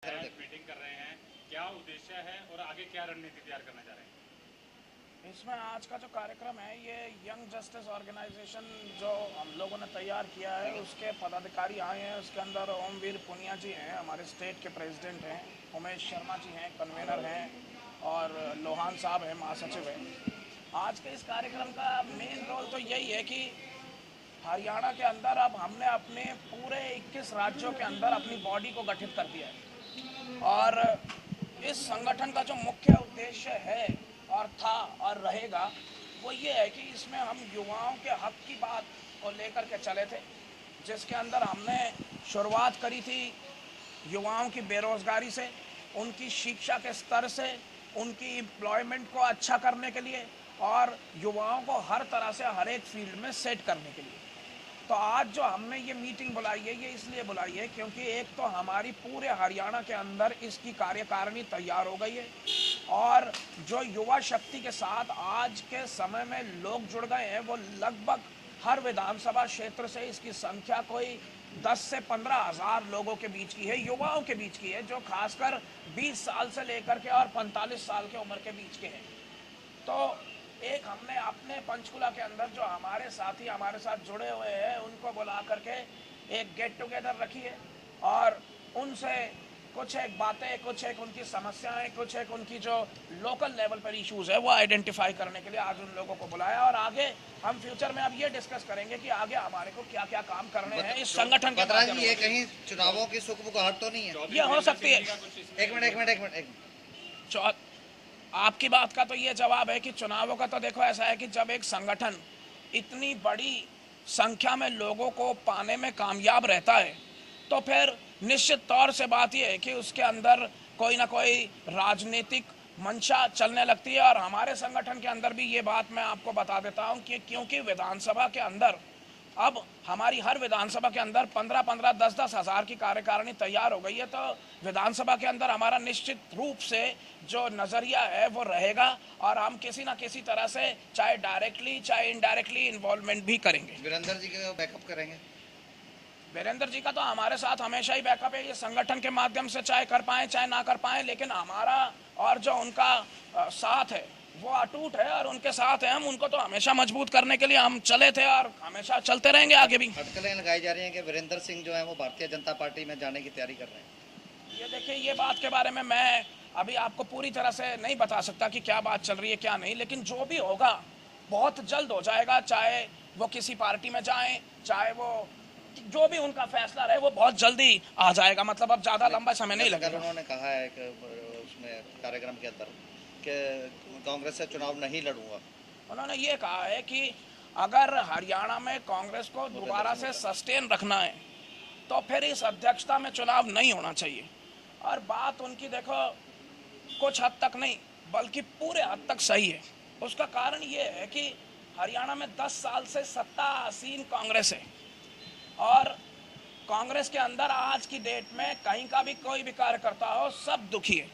Meeting कर रहे हैं, क्या उद्देश्य है और आगे क्या रणनीति तैयार करना चाह रहे हैं? इसमें आज का जो कार्यक्रम है ये यंग जस्टिस ऑर्गेनाइजेशन जो हम लोगों ने तैयार किया है उसके पदाधिकारी आए हैं। उसके अंदर ओमवीर पुनिया जी हैं, हमारे स्टेट के प्रेसिडेंट हैं, उमेश शर्मा जी हैं, कन्वेनर हैं, और लोहान साहब हैं, महासचिव हैं। आज के इस कार्यक्रम का मेन रोल तो यही है कि हरियाणा के अंदर अब हमने अपने पूरे 21 राज्यों के अंदर अपनी बॉडी को गठित कर दिया है, और इस संगठन का जो मुख्य उद्देश्य है और था और रहेगा वो ये है कि इसमें हम युवाओं के हक की बात को लेकर के चले थे, जिसके अंदर हमने शुरुआत करी थी युवाओं की बेरोजगारी से, उनकी शिक्षा के स्तर से, उनकी एम्प्लॉयमेंट को अच्छा करने के लिए और युवाओं को हर तरह से हर एक फील्ड में सेट करने के लिए। तो आज जो हमने ये मीटिंग बुलाई है ये इसलिए बुलाई है क्योंकि एक तो हमारी पूरे हरियाणा के अंदर इसकी कार्यकारिणी तैयार हो गई है, और जो युवा शक्ति के साथ आज के समय में लोग जुड़ गए हैं वो लगभग हर विधानसभा क्षेत्र से इसकी संख्या कोई 10 से 15 हज़ार लोगों के बीच की है, युवाओं के बीच की है, जो खासकर 20 साल से लेकर के और 45 साल के उम्र के बीच के हैं। तो एक हमने अपने पंचकुला के अंदर जो हमारे साथी हमारे साथ जुड़े हुए हैं उनको बुला करके एक गेट टुगेदर रखी है, और उनसे कुछ एक बातें, कुछ एक उनकी समस्याएं, कुछ एक उनकी जो लोकल लेवल पर इश्यूज है वो आइडेंटिफाई करने के लिए आज उन लोगों को बुलाया। और आगे हम फ्यूचर में अब ये डिस्कस करेंगे कि आगे हमारे को क्या क्या काम करने हैं इस संगठन के माध्यम से। ये कहीं चुनावों की सुगबुगाहट तो नहीं है? ये हो सकती है। एक मिनट। आपकी बात का तो ये जवाब है कि चुनावों का तो देखो ऐसा है कि जब एक संगठन इतनी बड़ी संख्या में लोगों को पाने में कामयाब रहता है तो फिर निश्चित तौर से बात यह है कि उसके अंदर कोई ना कोई राजनीतिक मंशा चलने लगती है। और हमारे संगठन के अंदर भी ये बात मैं आपको बता देता हूं कि क्योंकि विधानसभा के अंदर अब हमारी हर विधानसभा के अंदर 15-15, 10-10 हज़ार की कार्यकारिणी तैयार हो गई है, तो विधानसभा के अंदर हमारा निश्चित रूप से जो नज़रिया है वो रहेगा, और हम किसी ना किसी तरह से चाहे डायरेक्टली चाहे इनडायरेक्टली इन्वॉल्वमेंट भी करेंगे। वीरेंद्र जी का बैकअप करेंगे? वीरेंद्र जी का तो हमारे साथ हमेशा ही बैकअप है, ये संगठन के माध्यम से चाहे कर पाए चाहे ना कर पाए, लेकिन हमारा और जो उनका साथ है वो अटूट है, और उनके साथ है। हम उनको तो हमेशा मजबूत करने के लिए हम चले थे और हमेशा चलते रहेंगे आगे भी। अटकलें लगाई जा रही हैं कि वीरेंद्र सिंह जो है वो भारतीय जनता पार्टी में जाने की तैयारी कर रहे हैं। ये देखिए, ये बात के बारे में मैं अभी आपको पूरी तरह से नहीं बता सकता कि क्या बात चल रही है क्या नहीं, लेकिन जो भी होगा बहुत जल्द हो जाएगा। चाहे वो किसी पार्टी में जाए, चाहे वो जो भी उनका फैसला रहे वो बहुत जल्दी आ जाएगा। मतलब अब ज्यादा लंबा समय नहीं लगेगा। उन्होंने कहा है कि उसमें कार्यक्रम के अंदर कि कांग्रेस से चुनाव नहीं लड़ूंगा। उन्होंने ये कहा है कि अगर हरियाणा में कांग्रेस को दोबारा से सस्टेन रखना है तो फिर इस अध्यक्षता में चुनाव नहीं होना चाहिए। और बात उनकी देखो कुछ हद तक नहीं बल्कि पूरे हद तक सही है। उसका कारण ये है कि हरियाणा में 10 साल से सत्ता आसीन कांग्रेस है, और कांग्रेस के अंदर आज की डेट में कहीं का भी कोई भी कार्यकर्ता हो सब दुखी है।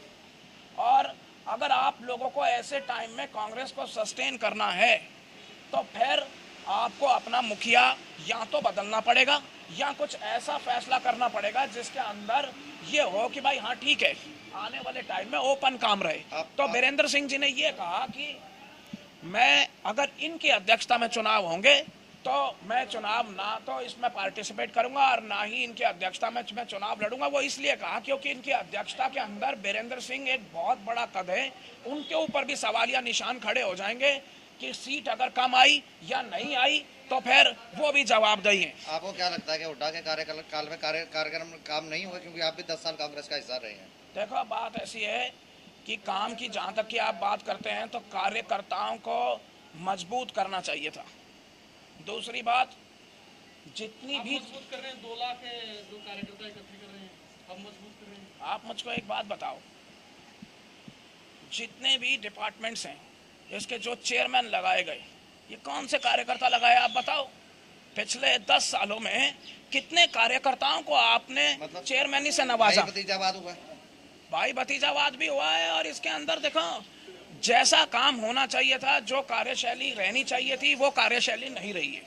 और अगर आप लोगों को ऐसे टाइम में कांग्रेस को सस्टेन करना है तो फिर आपको अपना मुखिया या तो बदलना पड़ेगा या कुछ ऐसा फैसला करना पड़ेगा जिसके अंदर ये हो कि भाई हाँ ठीक है, आने वाले टाइम में ओपन काम रहे। तो वीरेंद्र सिंह जी ने ये कहा कि मैं अगर इनकी अध्यक्षता में चुनाव होंगे तो मैं चुनाव ना तो इसमें पार्टिसिपेट करूंगा और ना ही इनकी अध्यक्षता में मैं चुनाव लड़ूंगा। वो इसलिए कहा क्योंकि इनकी अध्यक्षता के अंदर वीरेंद्र सिंह एक बहुत बड़ा कद है, उनके ऊपर भी सवालिया निशान खड़े हो जाएंगे कि सीट अगर कम आई या नहीं आई तो फिर वो भी जवाबदेही है। आपको क्या लगता है कि हुड्डा के कार्यकाल में कार्यक्रम काम नहीं हुआ, क्योंकि आप भी 10 साल कांग्रेस का हिस्सा रहे हैं? देखो, बात ऐसी है कि काम की जहाँ तक की आप बात करते हैं तो कार्यकर्ताओं को मजबूत करना चाहिए था। दूसरी बात, जितनी भी मजबूत कर रहे हैं, 2 लाख जो कार्यकर्ता इकट्ठे कर रहे हैं, हम मजबूत कर रहे हैं। आप मुझको एक बात बताओ, जितने भी डिपार्टमेंट्स हैं इसके जो चेयरमैन लगाए गए, ये कौन से कार्यकर्ता लगाए आप बताओ? पिछले 10 सालों में कितने कार्यकर्ताओं को आपने मतलब चेयरमैनी से नवाजा? भाई भतीजावाद भी हुआ है। और इसके अंदर देखो, जैसा काम होना चाहिए था, जो कार्यशैली रहनी चाहिए थी वो कार्यशैली नहीं रही है।